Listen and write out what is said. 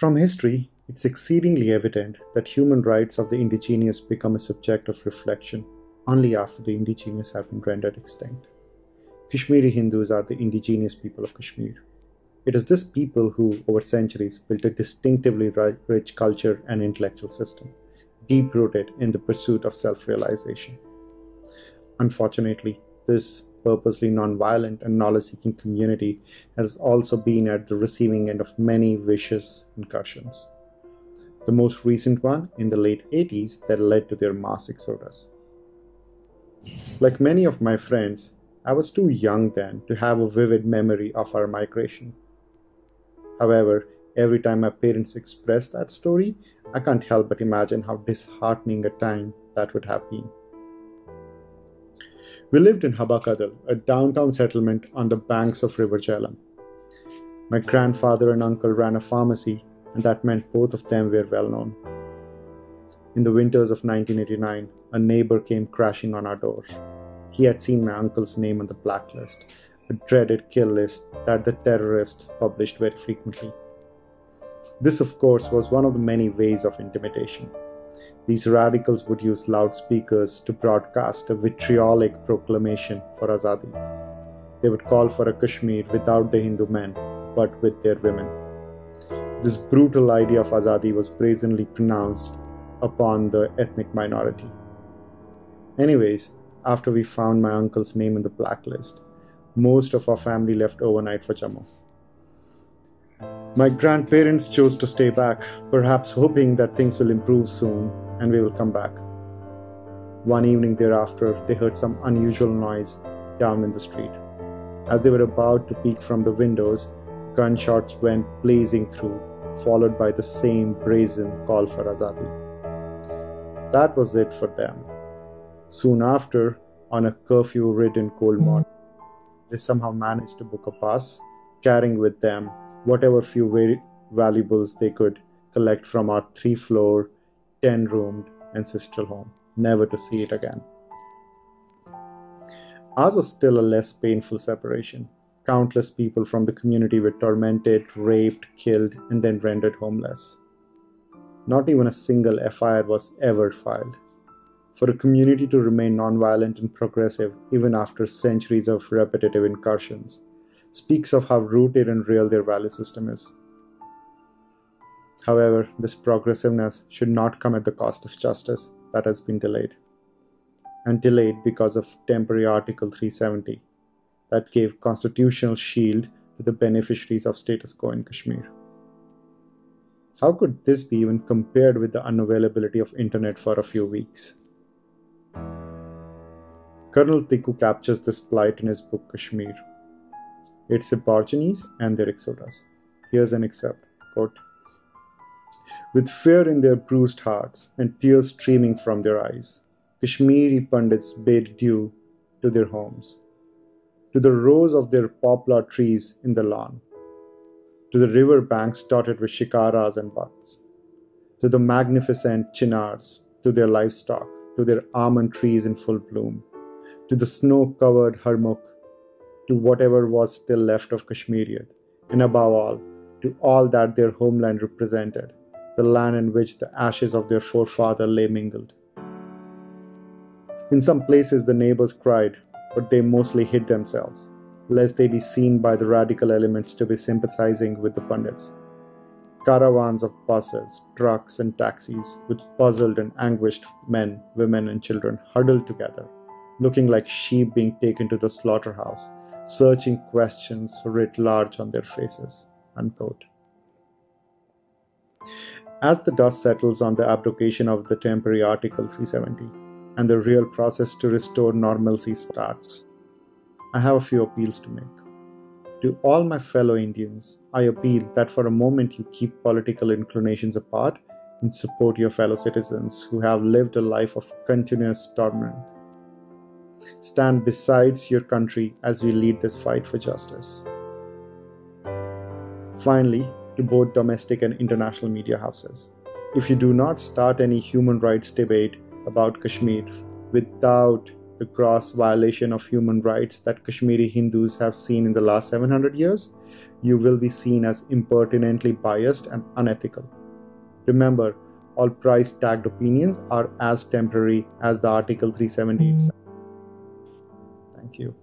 From history, it's exceedingly evident that human rights of the indigenous become a subject of reflection only after the indigenous have been rendered extinct. Kashmiri Hindus are the indigenous people of Kashmir. It is this people who, over centuries, built a distinctively rich culture and intellectual system, deep rooted in the pursuit of self realization. Unfortunately, this purposely non-violent and knowledge-seeking community has also been at the receiving end of many vicious incursions. The most recent one in the late 80s that led to their mass exodus. Like many of my friends, I was too young then to have a vivid memory of our migration. However, every time my parents express that story, I can't help but imagine how disheartening a time that would have been. We lived in Habakadal, a downtown settlement on the banks of River Jhelum. My grandfather and uncle ran a pharmacy, and that meant both of them were well known. In the winters of 1989, a neighbor came crashing on our door. He had seen my uncle's name on the blacklist, a dreaded kill list that the terrorists published very frequently. This, of course, was one of the many ways of intimidation. These radicals would use loudspeakers to broadcast a vitriolic proclamation for Azadi. They would call for a Kashmir without the Hindu men, but with their women. This brutal idea of Azadi was brazenly pronounced upon the ethnic minority. Anyways, after we found my uncle's name in the blacklist, most of our family left overnight for Jammu. My grandparents chose to stay back, perhaps hoping that things will improve soon and we will come back. One evening thereafter, they heard some unusual noise down in the street. As they were about to peek from the windows, gunshots went blazing through, followed by the same brazen call for Azadi. That was it for them. Soon after, on a curfew-ridden cold morning, they somehow managed to book a bus, carrying with them whatever few valuables they could collect from our 3-floor, 10-roomed ancestral home, never to see it again. Ours was still a less painful separation. Countless people from the community were tormented, raped, killed, and then rendered homeless. Not even a single FIR was ever filed. For a community to remain nonviolent and progressive even after centuries of repetitive incursions speaks of how rooted and real their value system is. However, this progressiveness should not come at the cost of justice that has been delayed. And delayed because of temporary Article 370 that gave constitutional shield to the beneficiaries of status quo in Kashmir. How could this be even compared with the unavailability of internet for a few weeks? Colonel Tikku captures this plight in his book Kashmir, its Aborigines and their Exodus. Here's an excerpt, quote, "With fear in their bruised hearts and tears streaming from their eyes, Kashmiri Pandits bade adieu to their homes, to the rows of their poplar trees in the lawn, to the river banks dotted with shikaras and bucks, to the magnificent chinars, to their livestock, to their almond trees in full bloom, to the snow-covered harmuk, to whatever was still left of Kashmiriyat, and above all, to all that their homeland represented, the land in which the ashes of their forefather lay mingled." In some places the neighbors cried, but they mostly hid themselves, lest they be seen by the radical elements to be sympathizing with the Pandits. Caravans of buses, trucks, and taxis with puzzled and anguished men, women, and children huddled together, looking like sheep being taken to the slaughterhouse, searching questions writ large on their faces. Unquote. As the dust settles on the abrogation of the temporary Article 370 and the real process to restore normalcy starts, I have a few appeals to make. To all my fellow Indians, I appeal that for a moment you keep political inclinations apart and support your fellow citizens who have lived a life of continuous torment. Stand beside your country as we lead this fight for justice. Finally, to both domestic and international media houses, if you do not start any human rights debate about Kashmir without the gross violation of human rights that Kashmiri Hindus have seen in the last 700 years, you will be seen as impertinently biased and unethical. Remember, all price tagged opinions are as temporary as the Article 378 says. Thank you.